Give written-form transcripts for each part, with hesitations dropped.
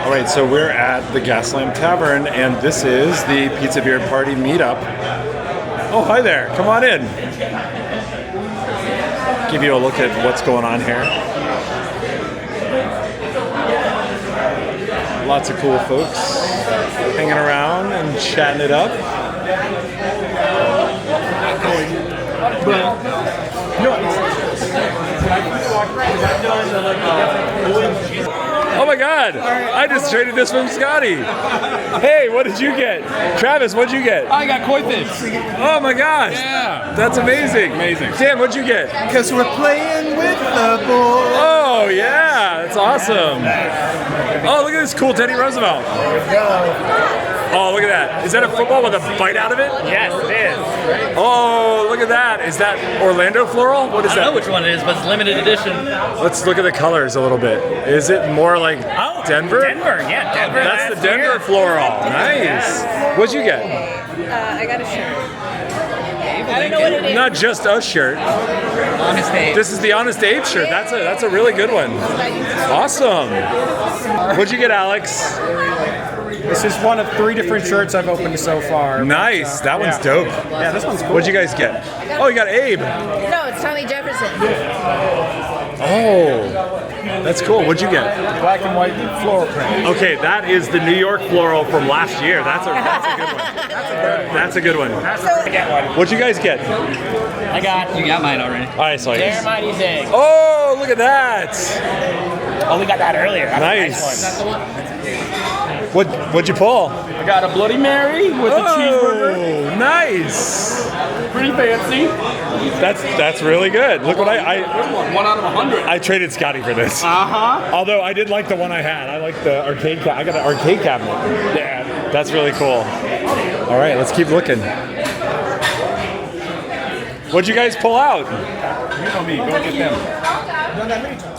All right, so we're at the Gaslamp Tavern, and this is the Pizza Beer Party meetup. Oh, hi there. Come on in. Give you a look at what's going on here. Lots of cool folks hanging around and chatting it up. Oh my God! I just traded this from Scotty. Hey, what did you get? Travis, what'd you get? I got koi fish. Oh my gosh! Yeah. That's amazing. Amazing. Dan, what'd you get? Because we're playing with the boys. Oh yeah, that's awesome. Oh, look at this cool Teddy Roosevelt. Oh, look at that. Is that a football with a bite out of it? Yes, it is. Oh, look at that. Is that Orlando floral? What is I that? don't know which one it is, but it's limited edition. Let's look at the colors a little bit. Is it more like Denver? Denver, yeah, Denver. That's the last Denver year. floral. Nice. What'd you get? I got a shirt. I don't know what it is. Not just a shirt. Honest Abe. This is the Honest Abe shirt. That's a really good one. Awesome. What'd you get, Alex? This is one of 3 different shirts I've opened so far. Nice. That one's dope. Yeah, this one's cool. What'd you guys get? Oh, you got Abe. No, it's Tommy Jefferson. Oh, that's cool. What'd you get? Black and white floral print. Okay, that is the New York floral from last year. That's a good one. That's a good one. I got one. What'd you guys get? You got mine already. I saw you. Jeremiah's egg. Oh, look at that. Oh, we got that earlier. That's Nice. a nice one. What'd you pull? I got a Bloody Mary with a cheeseburger. Oh, nice. Pretty fancy. That's really good. Look what I 1 out of 100. I traded Scotty for this. Although I did like the one I had. I like the arcade cabinet. I got an arcade cabinet. Yeah. That's really cool. All right, let's keep looking. What'd you guys pull out? You know me. Go get them.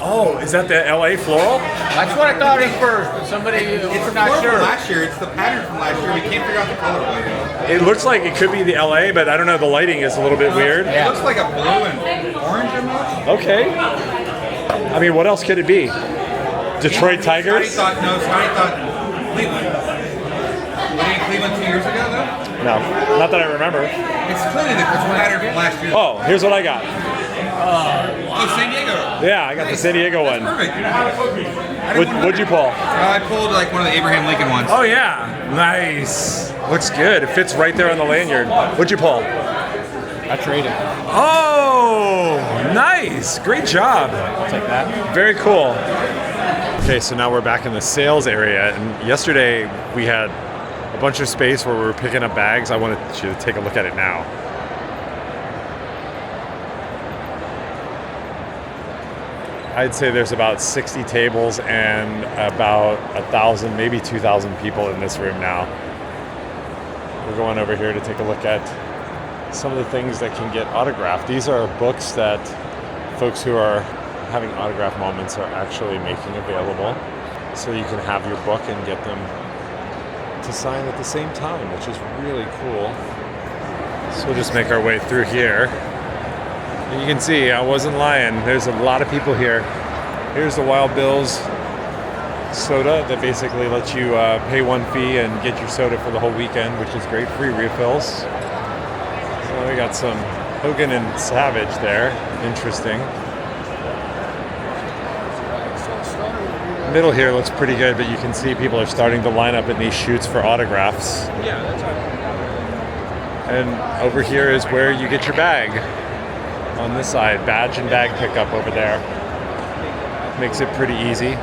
Oh, is that the LA floral? That's what I thought at first, but somebody It's not sure. Last year, it's the pattern from last year. We can't figure out the colorway. It looks like it could be the LA, but I don't know. The lighting is a little bit weird. It looks like a blue and orange almost. Okay. I mean, what else could it be? Detroit Tigers? Scotty thought Cleveland. Were they in Cleveland 2 years ago, though? No, not that I remember. It's clearly the pattern from last year. Oh, here's what I got. Oh, San Diego. Yeah, I got the San Diego one. Perfect. What'd you pull? I pulled like one of the Abraham Lincoln ones. Oh yeah, nice. Looks good. It fits right there on the lanyard. What'd you pull? I traded. Oh, nice. Great job. I'll take that. Very cool. Okay, so now we're back in the sales area, and yesterday we had a bunch of space where we were picking up bags. I wanted you to take a look at it now. I'd say there's about 60 tables and about 1,000, maybe 2,000 people in this room now. We're going over here to take a look at some of the things that can get autographed. These are books that folks who are having autograph moments are actually making available. So you can have your book and get them to sign at the same time, which is really cool. So we'll just make our way through here. You can see, I wasn't lying. There's a lot of people here. Here's the Wild Bill's soda that basically lets you pay one fee and get your soda for the whole weekend, which is great. Free refills. So we got some Hogan and Savage there. Interesting. Middle here looks pretty good, but you can see people are starting to line up in these chutes for autographs. Yeah, that's right. And over here is where you get your bag. On this side, badge and bag pickup over there. Makes it pretty easy.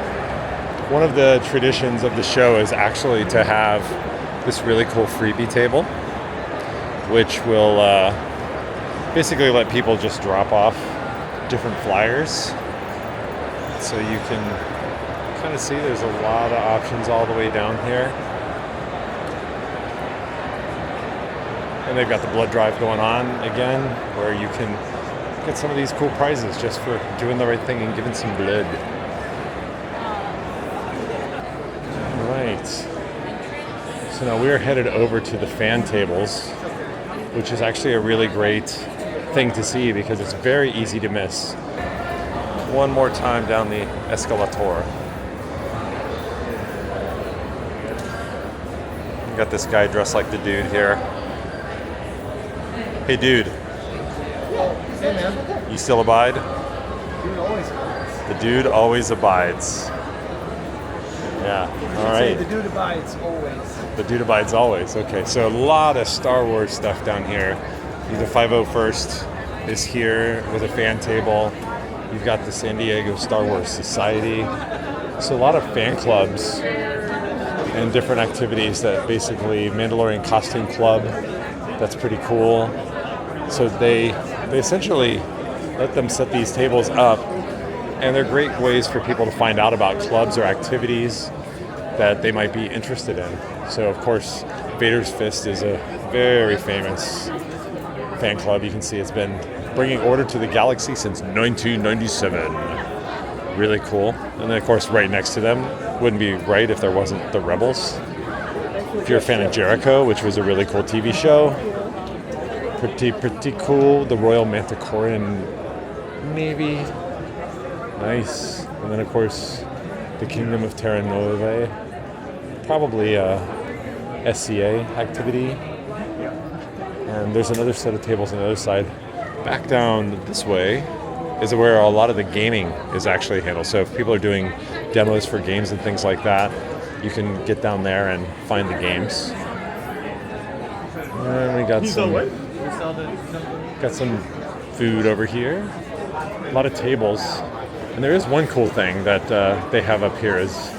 One of the traditions of the show is actually to have this really cool freebie table, which will basically let people just drop off different flyers. So you can kind of see there's a lot of options all the way down here. And they've got the blood drive going on again, where you can get some of these cool prizes just for doing the right thing and giving some blood. All right. So now we're headed over to the fan tables, which is actually a really great thing to see because it's very easy to miss. One more time down the escalator. Got this guy dressed like the dude here. Hey, dude. Hey, man. You still abide? Dude always abides. The dude always abides. Yeah. All right. The dude abides always. The dude abides always. Okay. So a lot of Star Wars stuff down here. The 501st is here with a fan table. You've got the San Diego Star Wars Society. So a lot of fan clubs and different activities that basically Mandalorian Costume Club. That's pretty cool. So they essentially let them set these tables up, and they're great ways for people to find out about clubs or activities that they might be interested in. So of course, Vader's Fist is a very famous fan club. You can see it's been bringing order to the galaxy since 1997. Really cool. And then of course right next to them, wouldn't be right if there wasn't the Rebels. If you're a fan of Jericho, which was a really cool TV show, pretty cool. The Royal Manticorian Navy, nice. And then of course the Kingdom of Terra Nova, probably a SCA activity. And there's another set of tables on the other side. Back down this way is where a lot of the gaming is actually handled. So if people are doing demos for games and things like that, you can get down there and find the games. And we got some food over here. A lot of tables. And there is one cool thing that they have up here is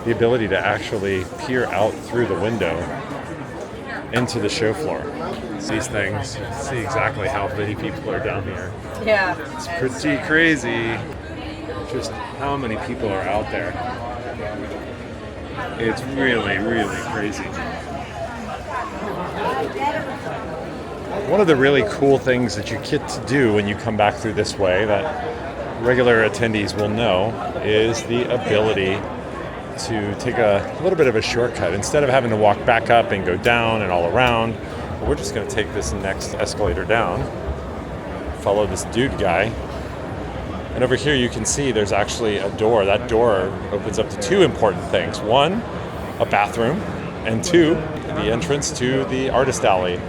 the ability to actually peer out through the window into the show floor. These things, see exactly how many people are down here. Yeah. It's pretty crazy just how many people are out there. It's really, really crazy. One of the really cool things that you get to do when you come back through this way that regular attendees will know is the ability to take a little bit of a shortcut. Instead of having to walk back up and go down and all around, we're just going to take this next escalator down, follow this dude guy, and over here you can see there's actually a door. That door opens up to two important things. One, a bathroom, and two, the entrance to the artist alley,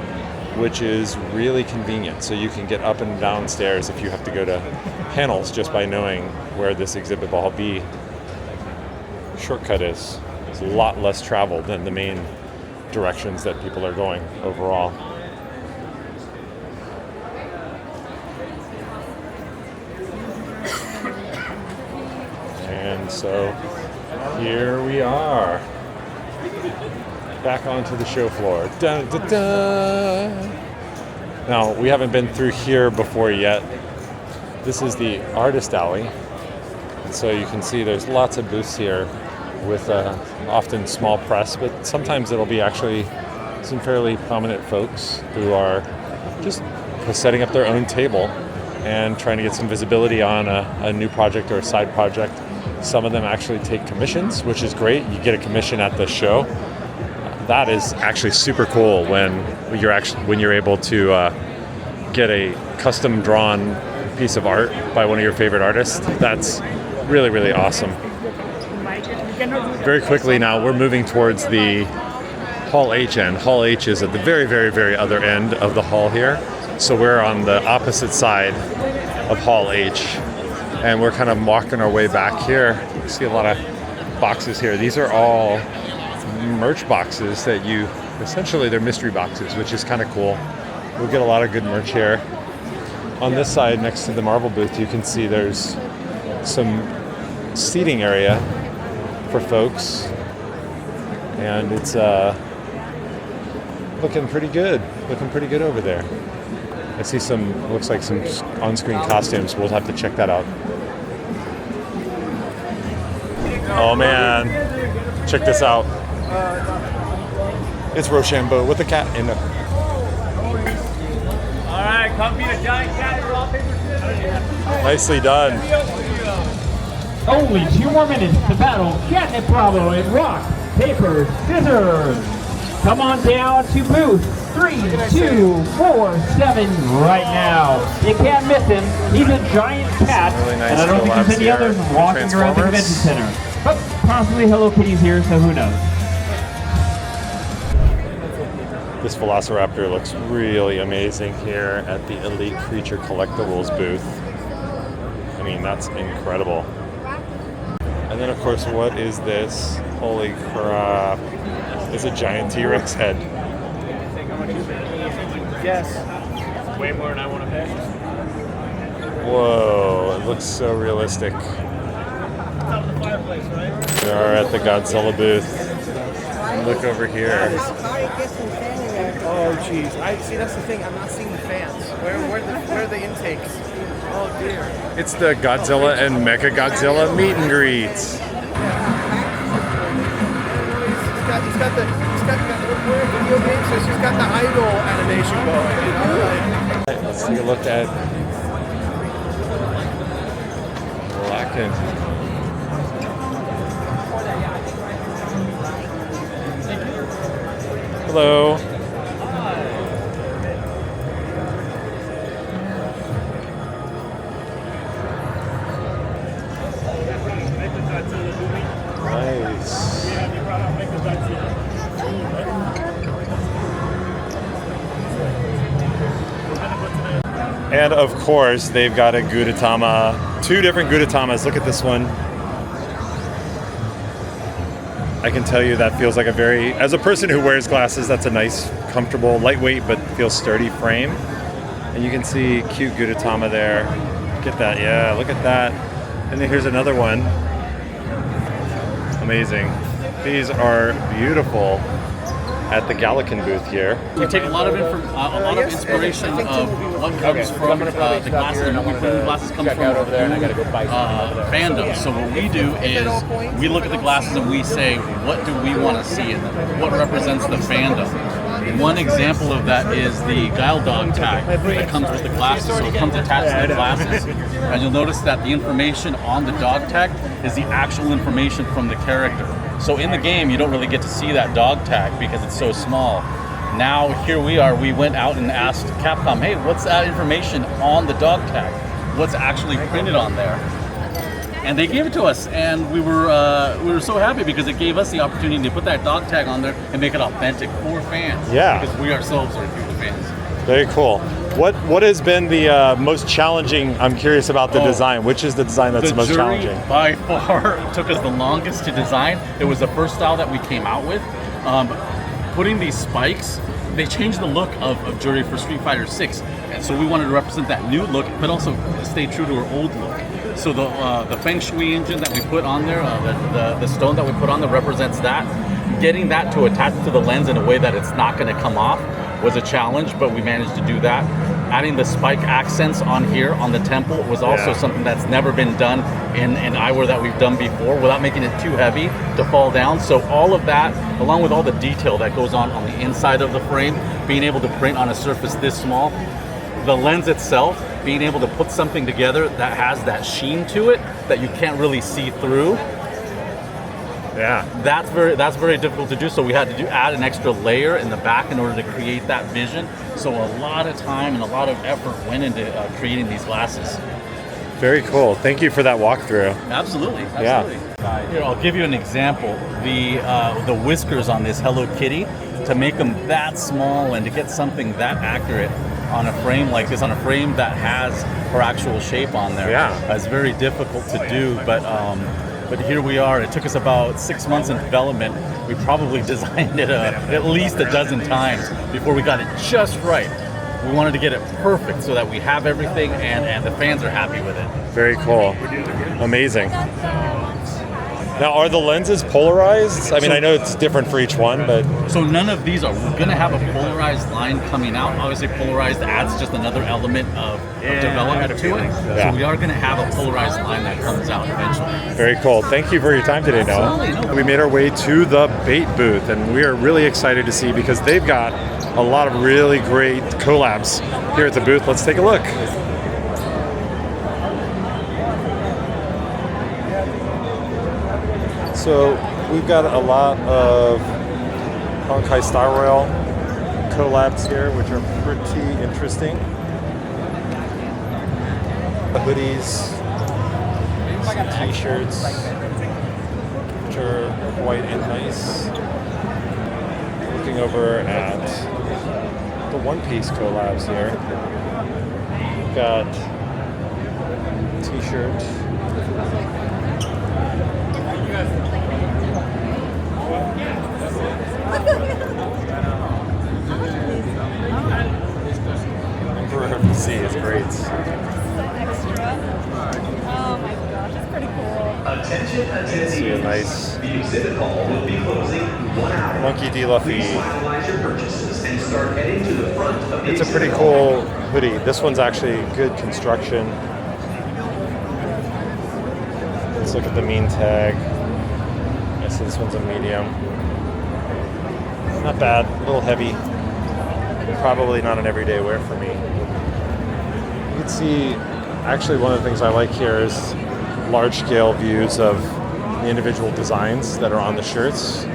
which is really convenient. So you can get up and down stairs if you have to go to panels just by knowing where this exhibit hall B shortcut is. It's a lot less traveled than the main directions that people are going overall. And so here we are, back onto the show floor. Dun, dun, dun. Now, we haven't been through here before yet. This is the artist alley. And so you can see there's lots of booths here with often small press, but sometimes it'll be actually some fairly prominent folks who are just setting up their own table and trying to get some visibility on a new project or a side project. Some of them actually take commissions, which is great. You get a commission at the show. That is actually super cool when you're able to get a custom drawn piece of art by one of your favorite artists. That's really, really awesome. Very quickly now, we're moving towards the Hall H end. Hall H is at the very, very, very other end of the hall here. So we're on the opposite side of Hall H, and we're kind of walking our way back here. You see a lot of boxes here. These are all merch boxes that essentially they're mystery boxes, which is kind of cool. We'll get a lot of good merch here. On this side, next to the Marvel booth, you can see there's some seating area for folks, and it's looking pretty good over there. I see looks like some on-screen costumes. We'll have to check that out. Oh man, check this out. It's Rochambeau with a cat in the... All right, come beat a giant cat in rock, paper, scissors. Nicely done. Only 2 more minutes to battle Catnip Bravo in rock, paper, scissors. Come on down to booth 3247 right now. You can't miss him. He's a giant cat, really nice and I don't think there's any others walking around the convention center. But possibly Hello Kitty's here, so who knows? This Velociraptor looks really amazing here at the Elite Creature Collectibles booth. I mean, that's incredible. And then, of course, what is this? Holy crap. It's a giant T-Rex head. Yes. Way more than I want to pay. Whoa, it looks so realistic. Top of the fireplace, right? We are at the Godzilla booth. Look over here. Oh, jeez. See, that's the thing. I'm not seeing the fans. Where are the intakes? Oh, dear. It's the Godzilla and Mecha Godzilla meet and greets. He's got we're in video games, so he's got the idol animation going. You know, like. Let's take a look at Blacken. Hello. Nice. And of course, they've got a Gudetama, 2 different Gudetamas. Look at this one. I can tell you that feels like a very, as a person who wears glasses, that's a nice, comfortable, lightweight, but feels sturdy frame. And you can see cute Gudetama there. Look at that, yeah, look at that. And then here's another one. Amazing. These are beautiful at the Gallican booth here. We take a lot of inspiration of what comes from the glasses. And we believe glasses come from fandom. So what we do is we look at the glasses and we say, what do we want to see in them? What represents the fandom? One example of that is the Guile Dog tag that comes with the glasses. So it comes attached to the glasses. And you'll notice that the information on the dog tag is the actual information from the character. So in the game, you don't really get to see that dog tag because it's so small. Now, here we are, we went out and asked Capcom, hey, what's that information on the dog tag? What's actually printed on there? And they gave it to us, and we were so happy because it gave us the opportunity to put that dog tag on there and make it authentic for fans. Yeah. Because we ourselves are huge fans. Very cool. What has been the most challenging? I'm curious about the design. Which is the design that's the most jury, challenging? By far, took us the longest to design. It was the first style that we came out with. Putting these spikes, they changed the look of Jury for Street Fighter 6, and so we wanted to represent that new look, but also stay true to our old look. So the Feng Shui engine that we put on there, the stone that we put on there represents that. Getting that to attach to the lens in a way that it's not going to come off was a challenge, but we managed to do that. Adding the spike accents on here on the temple was also something that's never been done in eyewear that we've done before without making it too heavy to fall down. So all of that, along with all the detail that goes on the inside of the frame, being able to print on a surface this small, the lens itself, being able to put something together that has that sheen to it that you can't really see through. Yeah. That's very difficult to do, so we had to add an extra layer in the back in order to create that vision. So a lot of time and a lot of effort went into creating these glasses. Very cool. Thank you for that walkthrough. Absolutely. Yeah. Here, I'll give you an example. The whiskers on this Hello Kitty, to make them that small and to get something that accurate on a frame like this, on a frame that has her actual shape on there, is very difficult to do, but here we are. It took us about 6 months in development. We probably designed it at least a dozen times before we got it just right. We wanted to get it perfect so that we have everything and the fans are happy with it. Very cool. Amazing. Now, are the lenses polarized? I mean, I know it's different for each one, but... So none of these are. We're going to have a polarized line coming out. Obviously, polarized adds just another element of development to it. So we are going to have a polarized line that comes out eventually. Very cool. Thank you for your time today, Noah. We made our way to the bait booth, and we are really excited to see because they've got a lot of really great collabs here at the booth. Let's take a look. So we've got a lot of Honkai Star Royal collabs here, which are pretty interesting. Hoodies, some t-shirts, which are white and nice. Look looking over at the One Piece collabs here. We've got t-shirt. Emperor of the Sea is great. Oh my gosh, it's pretty cool. Attention attendees. See a nice The exhibit hall will be closing in 1 hour. Monkey D. Luffy. Please finalize your purchases and start heading to the front of the It's a pretty exhibit cool hoodie. This one's actually good construction. Let's look at the mean tag. I see this one's a medium. Not bad, a little heavy. Probably not an everyday wear for me. You can see, actually one of the things I like here is large scale views of the individual designs that are on the shirts.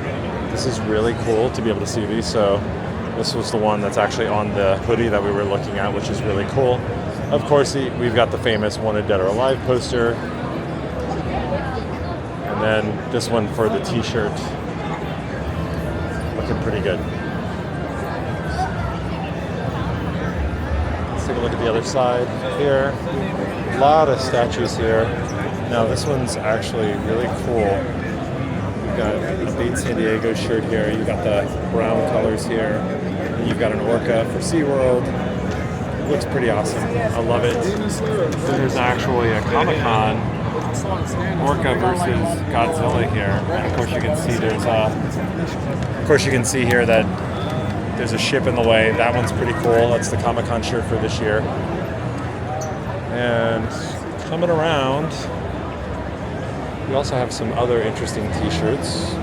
This is really cool to be able to see these. So this was the one that's actually on the hoodie that we were looking at, which is really cool. Of course, we've got the famous Wanted Dead or Alive poster. And then this one for the t-shirt. Looking pretty good. Let's take a look at the other side here. A lot of statues here. Now this one's actually really cool. You've got a Bait San Diego shirt here. You've got the brown colors here. And you've got an orca for SeaWorld. Looks pretty awesome. I love it. There's actually a Comic-Con orca versus Godzilla here. And of course you can see here that there's a ship in the way. That one's pretty cool. That's the Comic-Con shirt for this year. And coming around, we also have some other interesting t-shirts.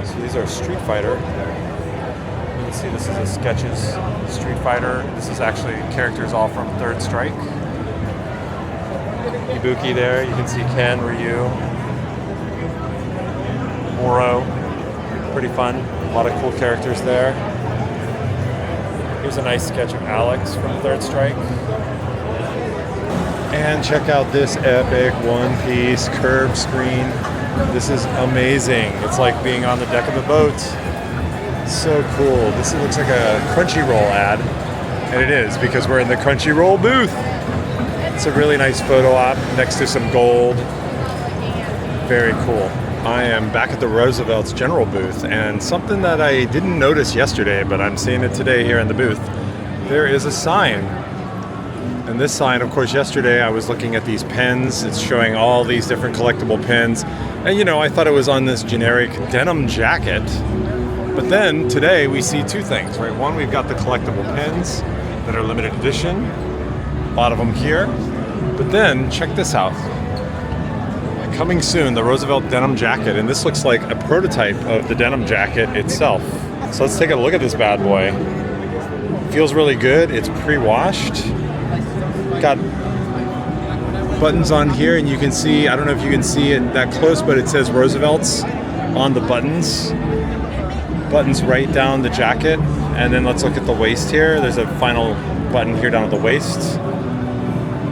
So these are Street Fighter. You can see this is a Sketches Street Fighter. This is actually characters all from Third Strike. Ibuki there. You can see Ken, Ryu, Moro. Pretty fun. A lot of cool characters there. Here's a nice sketch of Alex from Third Strike. And check out this epic One Piece curved screen. This is amazing. It's like being on the deck of a boat. So cool. This looks like a Crunchyroll ad. And it is, because we're in the Crunchyroll booth. It's a really nice photo op next to some gold. Very cool. I am back at the Roosevelt's General booth, and something that I didn't notice yesterday, but I'm seeing it today here in the booth. There is a sign. And this sign, of course, yesterday I was looking at these pens. It's showing all these different collectible pens. And you know, I thought it was on this generic denim jacket. But then today we see two things, right? One, we've got the collectible pens that are limited edition. A lot of them here. But then check this out. Coming soon, the Roosevelt denim jacket. And this looks like a prototype of the denim jacket itself. So let's take a look at this bad boy. Feels really good. It's pre-washed. Got buttons on here, and you can see, I don't know if you can see it that close, but it says Roosevelt's on the buttons. Buttons right down the jacket. And then let's look at the waist here. There's a final button here down at the waist.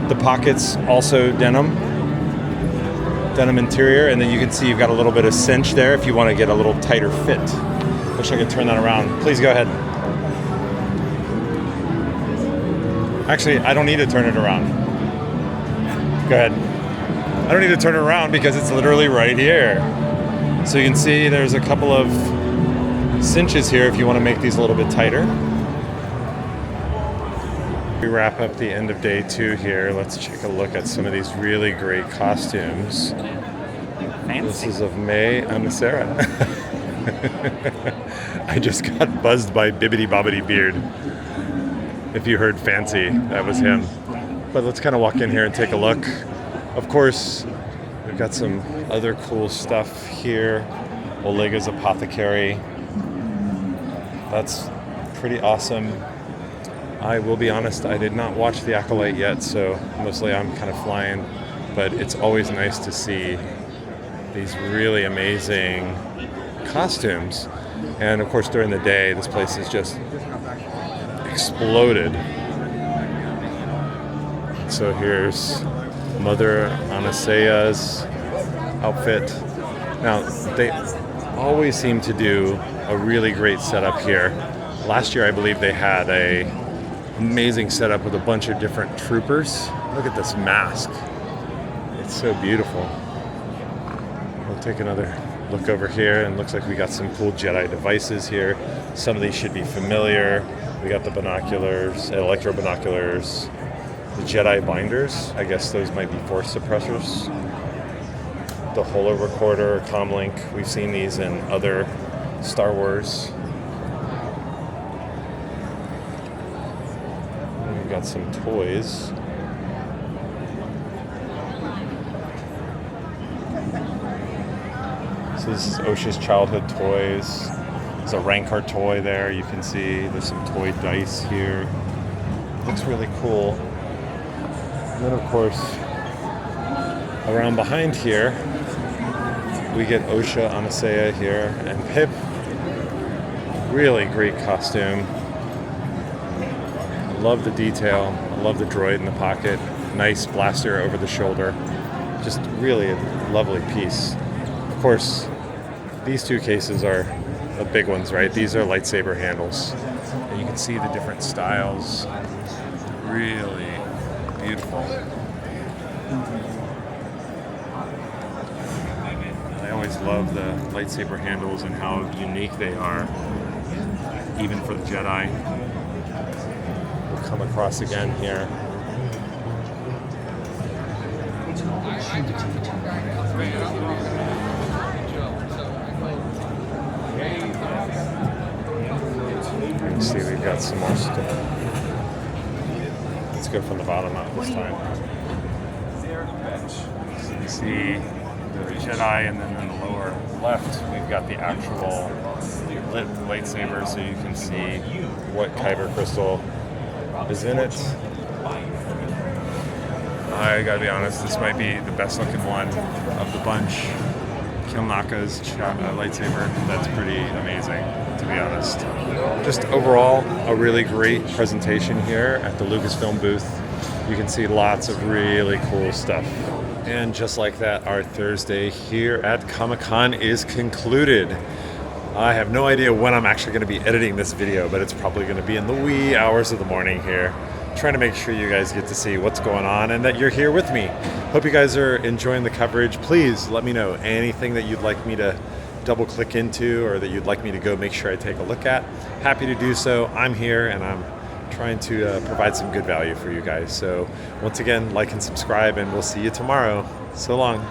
The pockets also denim interior, and then you can see you've got a little bit of cinch there if you want to get a little tighter fit. Wish I could turn that around. Please go ahead. Actually, I don't need to turn it around. Go ahead. I don't need to turn it around because it's literally right here. So you can see there's a couple of cinches here if you want to make these a little bit tighter. We wrap up the end of day 2 here. Let's take a look at some of these really great costumes. Fancy. This is of May Amacera. I just got buzzed by Bibbidi Bobbidi Beard. If you heard fancy, that was him. But let's kind of walk in here and take a look. Of course, we've got some other cool stuff here. Olega's Apothecary. That's pretty awesome. I will be honest, I did not watch The Acolyte yet, so mostly I'm kind of flying. But it's always nice to see these really amazing costumes. And of course, during the day, this place is just exploded. So here's Mother Anastaea's outfit. Now, always seem to do a really great setup here. Last year, I believe they had a amazing setup with a bunch of different troopers. Look at this mask. It's so beautiful. We'll take another look over here, and looks like we got some cool Jedi devices here. Some of these should be familiar. We got the binoculars, electro binoculars, the Jedi binders. I guess those might be force suppressors. The holo recorder, comlink. We've seen these in other Star Wars. We've got some toys. So this is Osha's childhood toys. There's a Rancor toy there, you can see. There's some toy dice here. Looks really cool. And then of course, around behind here, we get Osha, Anasea here, and Pip. Really great costume. I love the detail. I love the droid in the pocket. Nice blaster over the shoulder. Just really a lovely piece. Of course, these two cases are the big ones, right? These are lightsaber handles. And you can see the different styles. Really beautiful. I always love the lightsaber handles and how unique they are, even for the Jedi. We'll come across again here. You see, we've got some more stuff. Let's go from the bottom up this time. So you see the Jedi, and then in the lower left, we've got the actual lit lightsaber, so you can see what kyber crystal is in it. I gotta be honest, this might be the best looking one of the bunch. Kilnaka's lightsaber, that's pretty amazing, to be honest. Just overall, a really great presentation here at the Lucasfilm booth. You can see lots of really cool stuff. And just like that, our Thursday here at Comic-Con is concluded. I have no idea when I'm actually going to be editing this video, but it's probably going to be in the wee hours of the morning here. Trying to make sure you guys get to see what's going on and that you're here with me. Hope you guys are enjoying the coverage. Please let me know anything that you'd like me to double click into or that you'd like me to go make sure I take a look at. Happy to do so. I'm here and I'm trying to provide some good value for you guys. So once again, like and subscribe, and we'll see you tomorrow. So long.